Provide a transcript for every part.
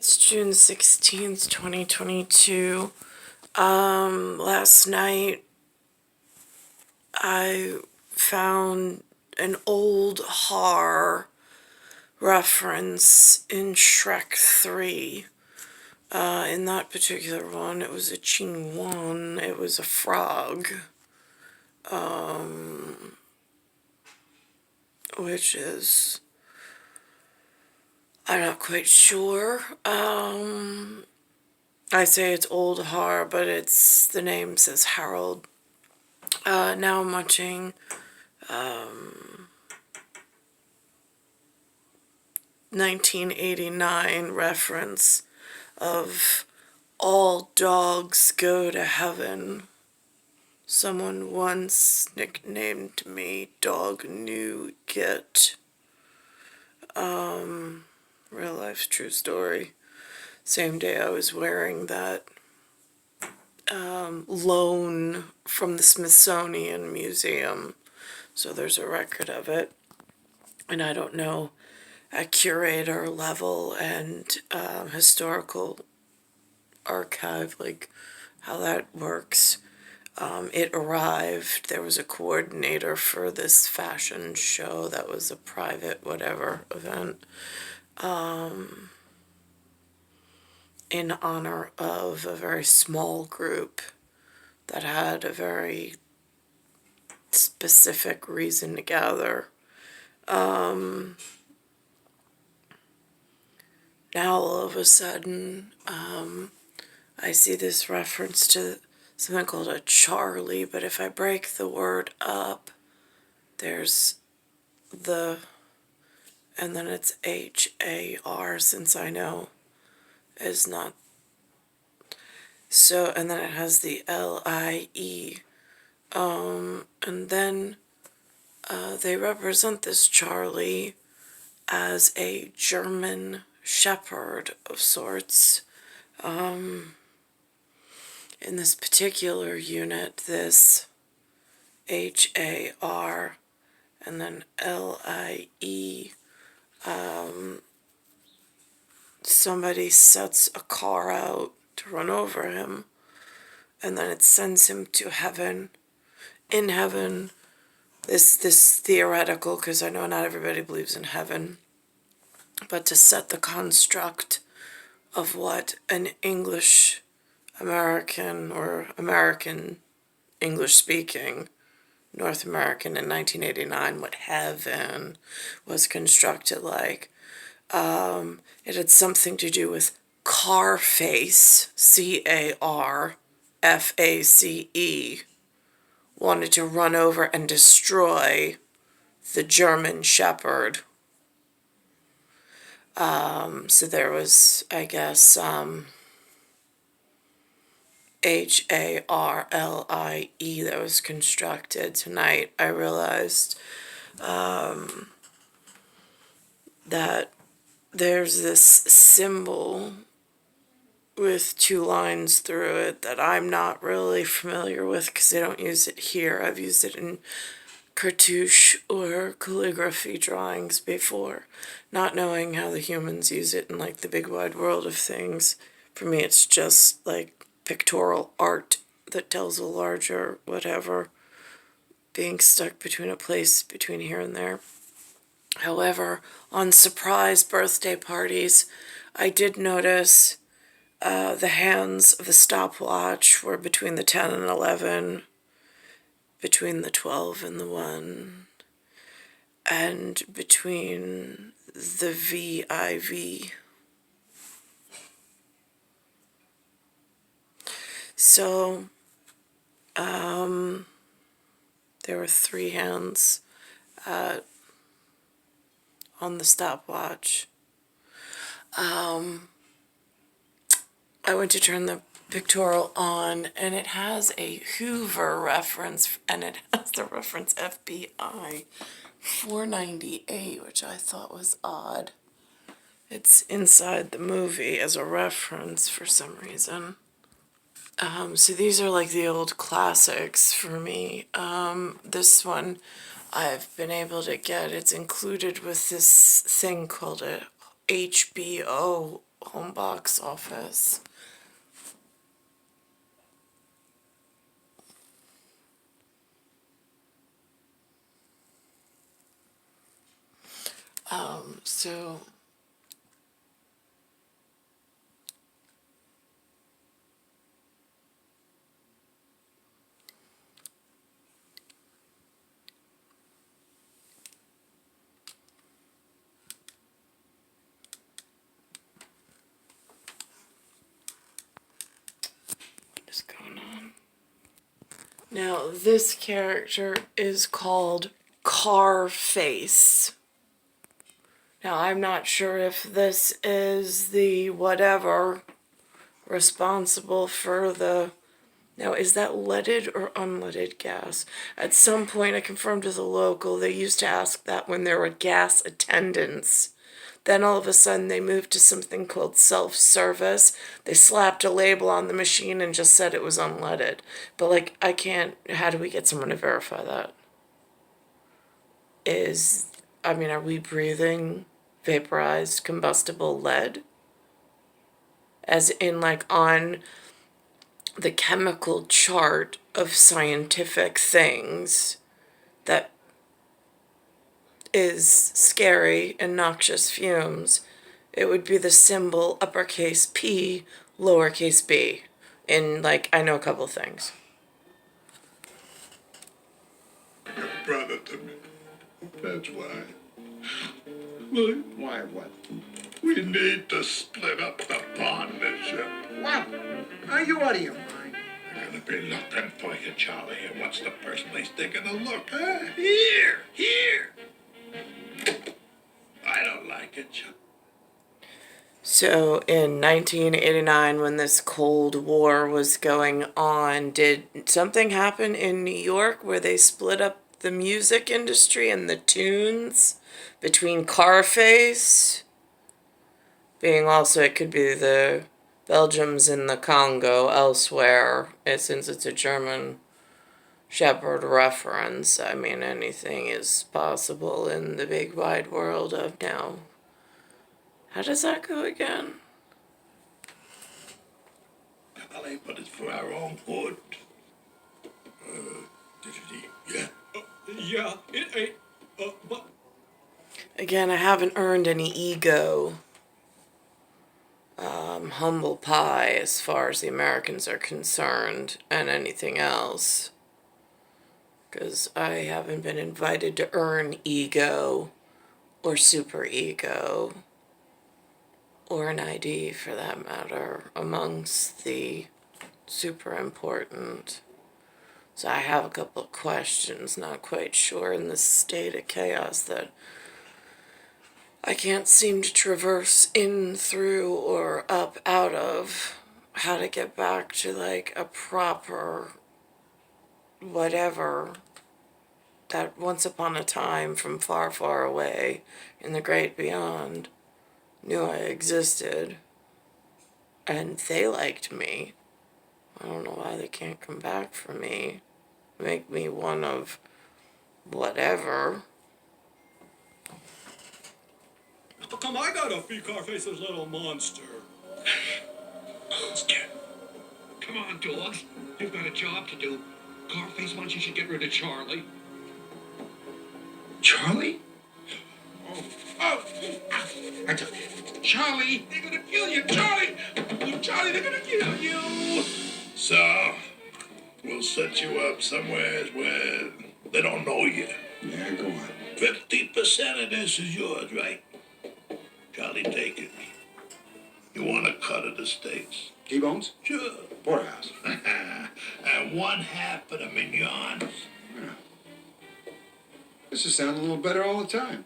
It's June 16th, 2022. Last night I found an old horror reference in Shrek 3. In that particular one, it was a chignon, it was a frog, which is, I'm not quite sure. I say it's old horror, but the name says Harold. Now I'm watching 1989 reference of All Dogs Go to Heaven. Someone once nicknamed me Dog New Git. Real life true story. Same day I was wearing that loan from the Smithsonian Museum. So there's a record of it. And I don't know at curator level and historical archive, like how that works. It arrived, there was a coordinator for this fashion show that was a private whatever event in honor of a very small group that had a very specific reason to gather. Now all of a sudden, I see this reference to something called a Charlie, but if I break the word up, there's and then it's H-A-R, since I know is not, so, and then it has the L-I-E, and then they represent this Charlie as a German shepherd of sorts. In this particular unit, this H-A-R and then L-I-E, somebody sets a car out to run over him, and then it sends him to heaven. In heaven, this theoretical, because I know not everybody believes in heaven, but to set the construct of what an English American or American English speaking North American in 1989, what heaven was constructed like. It had something to do with Carface, C-A-R-F-A-C-E, wanted to run over and destroy the German Shepherd. So there was, I guess, H-A-R-L-I-E that was constructed. Tonight I realized that there's this symbol with two lines through it that I'm not really familiar with because they don't use it here. I've used it in cartouche or calligraphy drawings before, not knowing how the humans use it in like the big wide world of things. For me, it's just like pictorial art that tells a larger whatever, being stuck between a place between here and there. However, on surprise birthday parties, I did notice the hands of the stopwatch were between the 10 and 11, between the 12 and the 1, and between the VIV. So, there were 3 hands on the stopwatch. I went to turn the pictorial on, and it has a Hoover reference, and it has the reference FBI 498, which I thought was odd. It's inside the movie as a reference for some reason. So these are like the old classics for me. This one I've been able to get. It's included with this thing called a HBO home box office. So what is going on? Now, this character is called Carface. Now, I'm not sure if this is the whatever responsible for the... Now, is that leaded or unleaded gas? At some point, I confirmed with a local, they used to ask that when there were gas attendants. Then all of a sudden, they moved to something called self-service. They slapped a label on the machine and just said it was unleaded. But, like, I can't... How do we get someone to verify that? Are we breathing vaporized combustible lead? As in, like, on the chemical chart of scientific things that is scary and noxious fumes, it would be the symbol uppercase P, lowercase b. In, like, I know a couple things. Your brother to me. That's why. Why what? We need to split up the partnership. What? Are you out of your mind? They're gonna be looking for you, Charlie. And what's the first place they're gonna look, huh? Here! I don't like it, Charlie. So in 1989, when this Cold War was going on, did something happen in New York where they split up the music industry and the tunes between Carface, being also, it could be the Belgium's in the Congo, elsewhere, since it's a German Shepherd reference. I mean, anything is possible in the big wide world of now. How does that go again? Parlay, but it's for our own good. Yeah. Yeah, it ain't. But. Again, I haven't earned any ego. Humble pie as far as the Americans are concerned, and anything else. Because I haven't been invited to earn ego, or super ego, or an ID for that matter, amongst the super important. So I have a couple of questions, not quite sure in this state of chaos that I can't seem to traverse in, through, or up out of, how to get back to, like, a proper whatever that once upon a time from far, far away in the great beyond knew I existed. And they liked me. I don't know why they can't come back for me. Make me one of whatever. How come I gotta be Carface's little monster? Monster. Come on, dogs. You've got a job to do. Carface wants you should get rid of Charlie. Charlie? Oh! I tell you, Charlie, they're gonna kill you, Charlie! Charlie, they're gonna kill you! So, we'll set you up somewhere where they don't know you. Yeah, go on. 50% of this is yours, right? Charlie, take it. You want a cut of the steaks? T-bones? Sure. Porterhouse. And one half of the mignons. Yeah. This is sounding a little better all the time.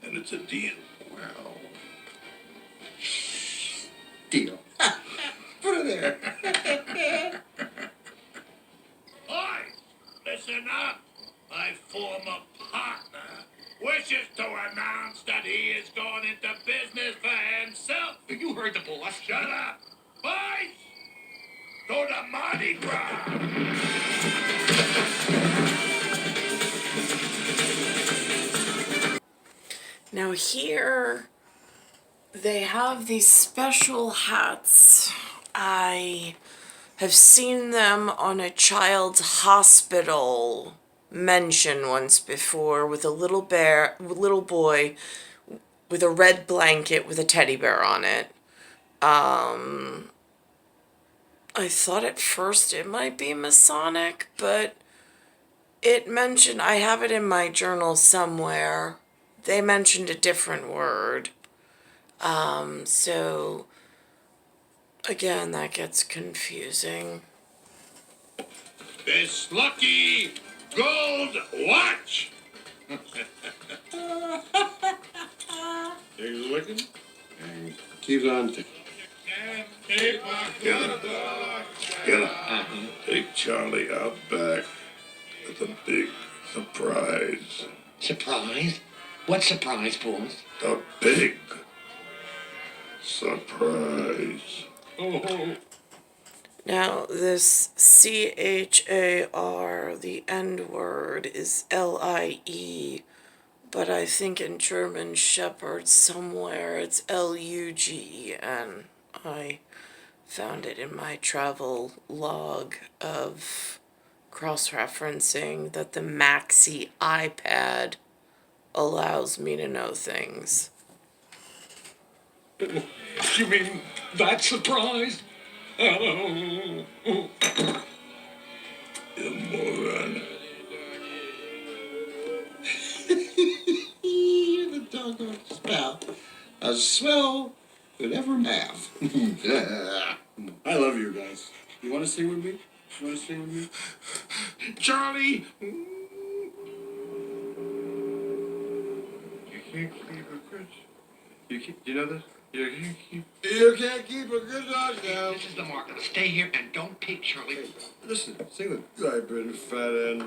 And it's a deal. Well, deal. Put it there. Oi! Listen up! My former partner wishes to announce that he is going into business for himself. You heard the boss. Shut up! Boys! To the Mardi Gras! Now here, They have these special hats. I have seen them on a child's hospital mention once before with a little boy with a red blanket with a teddy bear on it. I thought at first it might be Masonic, but it mentioned, I have it in my journal somewhere, they mentioned a different word. So again, that gets confusing. This lucky gold watch. He's looking and keeps on ticking. Get him. Take Charlie out back with a big surprise. Surprise? What surprise, boss? A big surprise. Now, this CHAR, the end word, is LIE, but I think in German Shepherd somewhere it's LUGEN. I found it in my travel log of cross-referencing that the Maxi iPad allows me to know things. You mean that surprise? Oh. You moron. You're the doggone spell. A swell could ever have. I love you guys. You want to sing with me? You want to sing with me? Charlie! You can't keep a good. You know this? You can't keep. You can't keep a good dog now. This is the mark. Stay here and don't take Charlie. Listen, sing with. I've been fat and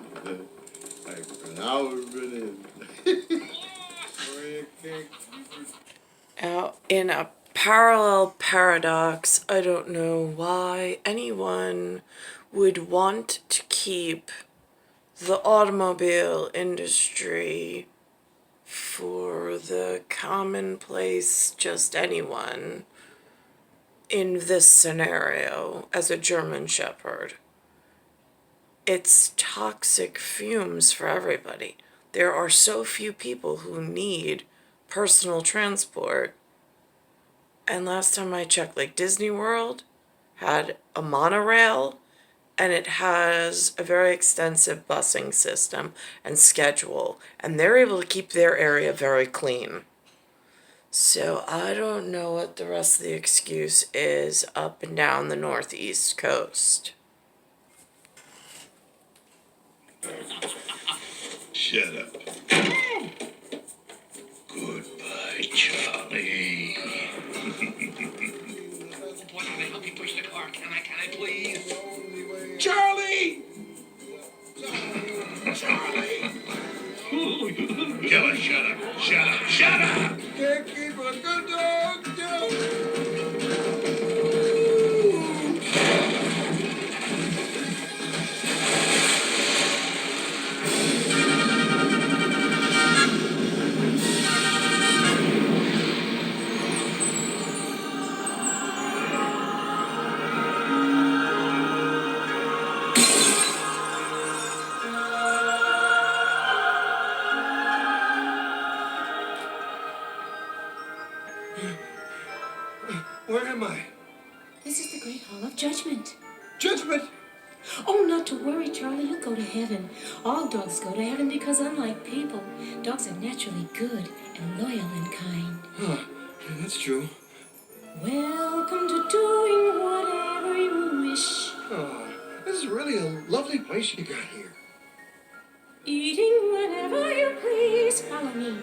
I've been out and in. You can't keep a. Now, in a parallel paradox, I don't know why anyone would want to keep the automobile industry for the commonplace, just anyone, in this scenario as a German Shepherd. It's toxic fumes for everybody. There are so few people who need personal transport. And last time I checked, like Disney World had a monorail and it has a very extensive busing system and schedule, and they're able to keep their area very clean. So I don't know what the rest of the excuse is up and down the northeast coast. Shut up. Goodbye, Charlie. Boy, can I help you push the car? Can I please? Charlie! Charlie! Killer, shut up. Shut up. Shut up! Can't keep a good dog down. Where am I? This is the great hall of judgment. Judgment! Oh, not to worry, Charlie. You'll go to heaven. All dogs go to heaven because, unlike people, dogs are naturally good and loyal and kind. Huh. Yeah, that's true. Welcome to doing whatever you wish. Oh, this is really a lovely place you got here. Eating whenever you please. Follow me.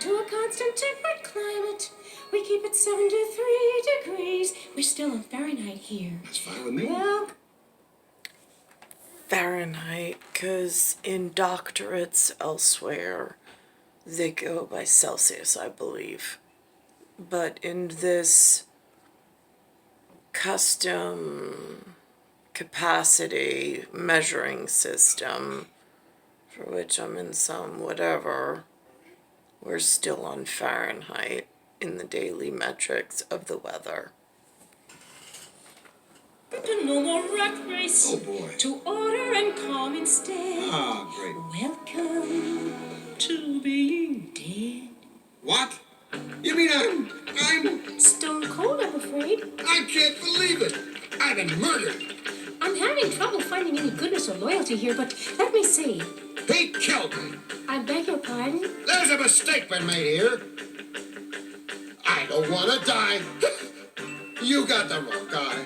To a constant temperate climate. We keep it 73 degrees. We're still in Fahrenheit here. That's fine with me. Well, Fahrenheit, because in doctorates elsewhere, they go by Celsius, I believe. But in this custom capacity measuring system, for which I'm in some whatever, we're still on Fahrenheit. in the daily metrics of the weather. To no more rat race. Oh, boy. To order and calm instead. Ah, great. Welcome to being dead. What? You mean I'm... Stone cold, I'm afraid. I can't believe it. I've been murdered. I'm having trouble finding any goodness or loyalty here, but let me see. He killed me. I beg your pardon? There's a mistake been made here. I don't want to die. You got the wrong guy.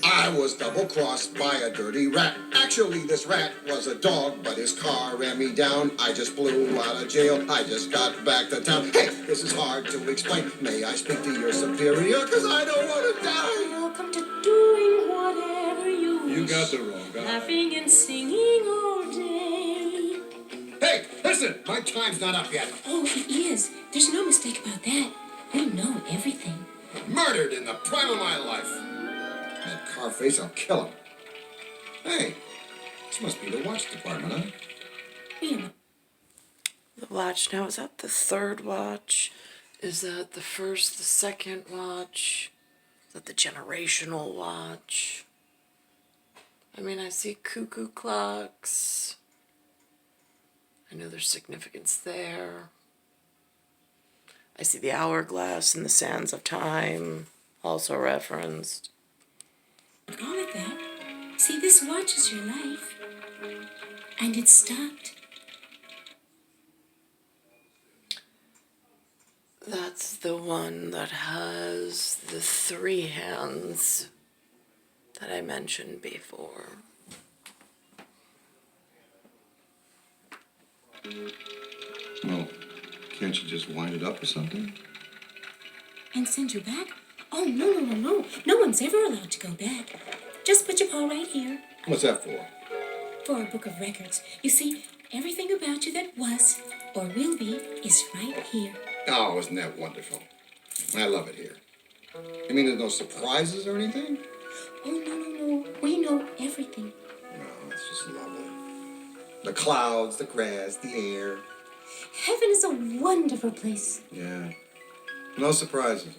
I was double-crossed by a dirty rat. Actually, this rat was a dog, but his car ran me down. I just blew out of jail. I just got back to town. Hey, this is hard to explain. May I speak to your superior? Because I don't want to die. Welcome to doing whatever you wish. You got the wrong guy. Laughing and singing all day. Hey, listen, my time's not up yet. Oh, it is. There's no mistake about that. We know everything. Murdered in the prime of my life. That car face, I'll kill him. Hey, this must be the watch department, huh? Yeah. The watch now, is that the third watch? Is that the first, the second watch? Is that the generational watch? I mean, I see cuckoo clocks. I know there's significance there. I see the hourglass and the sands of time, also referenced. All of that. See, this watch is your life. And it stopped. That's the one that has the 3 hands that I mentioned before. Well, can't you just wind it up or something? And send you back? Oh, no. No one's ever allowed to go back. Just put your paw right here. What's that for? For a book of records. You see, everything about you that was or will be is right here. Oh, isn't that wonderful? I love it here. You mean there's no surprises or anything? Oh, no. We know everything. No, it's just lovely. The clouds, the grass, the air. Heaven is a wonderful place. Yeah. No surprises.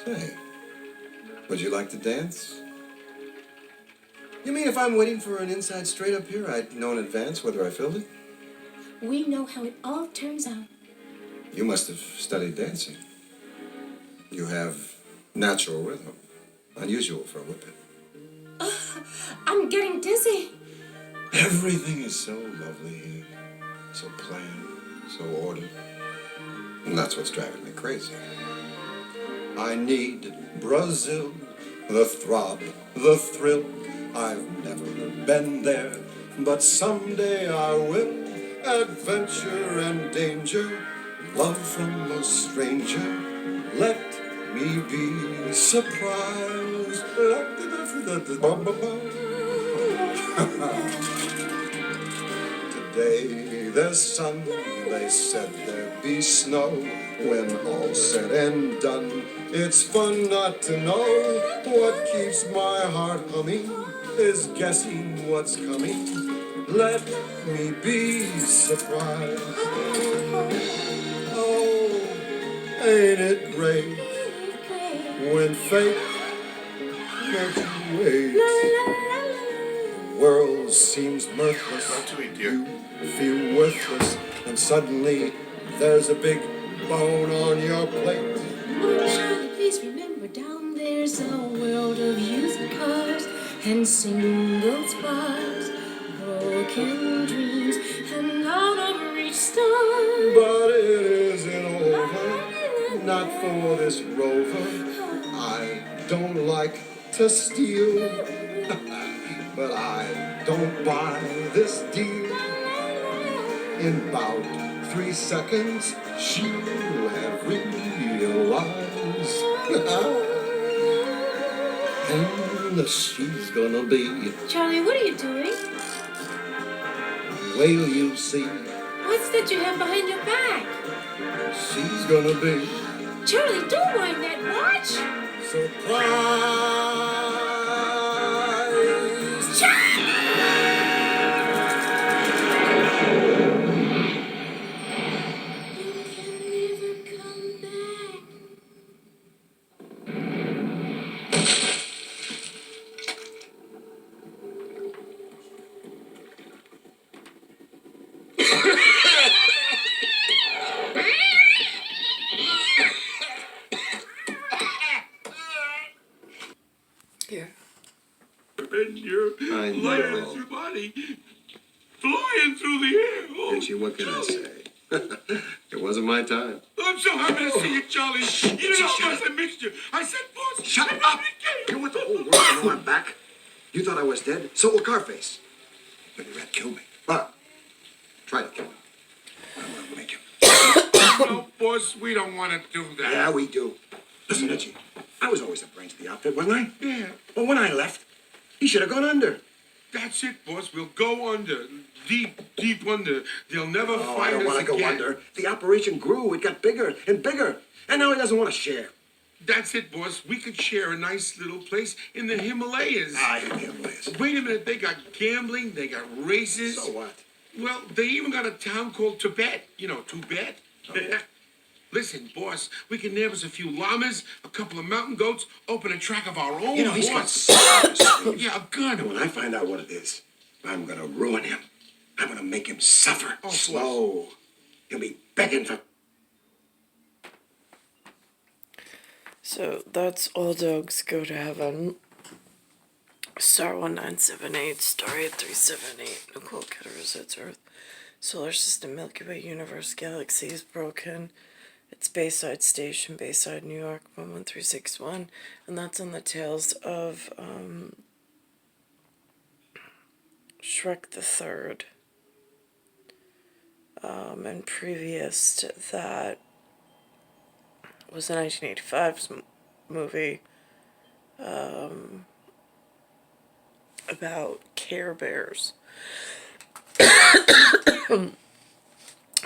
Say, would you like to dance? You mean if I'm waiting for an inside straight up here, I'd know in advance whether I filled it? We know how it all turns out. You must have studied dancing. You have natural rhythm. Unusual for a whippet. I'm getting dizzy. Everything is so lovely here. So planned, so ordered. And that's what's driving me crazy. I need Brazil, the throb, the thrill. I've never been there, but someday I will. Adventure and danger, love from a stranger. Let me be surprised. Today there's sun, they said there'd be snow. When all's said and done, it's fun not to know. What keeps my heart humming is guessing what's coming. Let me be surprised. Oh, ain't it great when fate makes you wait? The world seems mirthless. You feel worthless, and suddenly there's a big bone on your plate. Oh, Charlie, please remember down there's a world of used cars and single spars, broken dreams, and out of reach stars. But it isn't over, not for this rover. I don't like to steal, but I don't buy this deal. In about 3 seconds, she'll have realized. And she's gonna be, Charlie, what are you doing? wait till you see, What's that you have behind your back? she's gonna be Charlie, don't wind that watch. surprised. You can never come Here. And your I lifeless know. your body flying through the air. Oh, Richie, what can I Charlie. say? It wasn't my time. I'm so happy to see you, Charlie. You didn't know Shut about the mixture. I said, boss. Shut and up! nobody came. You want the whole world to know I'm back? You thought I was dead? So will Carface. But he rat kill me. But try to kill me. I'm gonna make him. No, boss, we don't want to do that. Yeah, we do. Listen, Richie, I was always the brains of the outfit, wasn't I? Yeah. Well, when I left, he should have gone under. That's it, boss. We'll go under. Deep, deep under. They'll never Oh, find I don't us want to go again. under. The operation grew. It got bigger and bigger. And now he doesn't want to share. That's it, boss. We could share a nice little place in the Himalayas. I hate the Himalayas. Wait a minute. They got gambling. They got races. So what? Well, they even got a town called Tibet. You know, Tibet. Listen, boss, we can nab us a few llamas, a couple of mountain goats, open a track of our own. You know, he's got horse. something. Yeah, a gun. And when I find out what it is, I'm gonna ruin him. I'm gonna make him suffer. Oh, slow. He'll be begging for. So that's All Dogs Go to Heaven. Star 1978, Star 8378, Nicole, Cattaruzza, it's Earth. Solar System, Milky Way, Universe, Galaxy is broken. It's Bayside Station, Bayside, New York, 11361. And that's on the tales of Shrek the Third. And previous to that was a 1985 movie about Care Bears.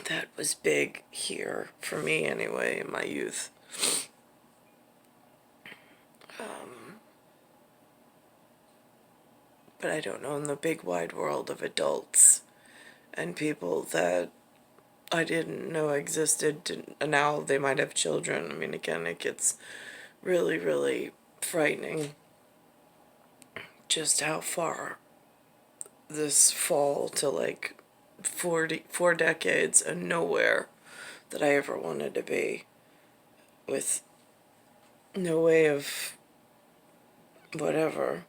That was big here, for me anyway, in my youth. But I don't know, in the big wide world of adults and people that I didn't know existed, and now they might have children. I mean, again, it gets really, really frightening just how far this fall to like 4 decades and nowhere that I ever wanted to be, with no way of whatever.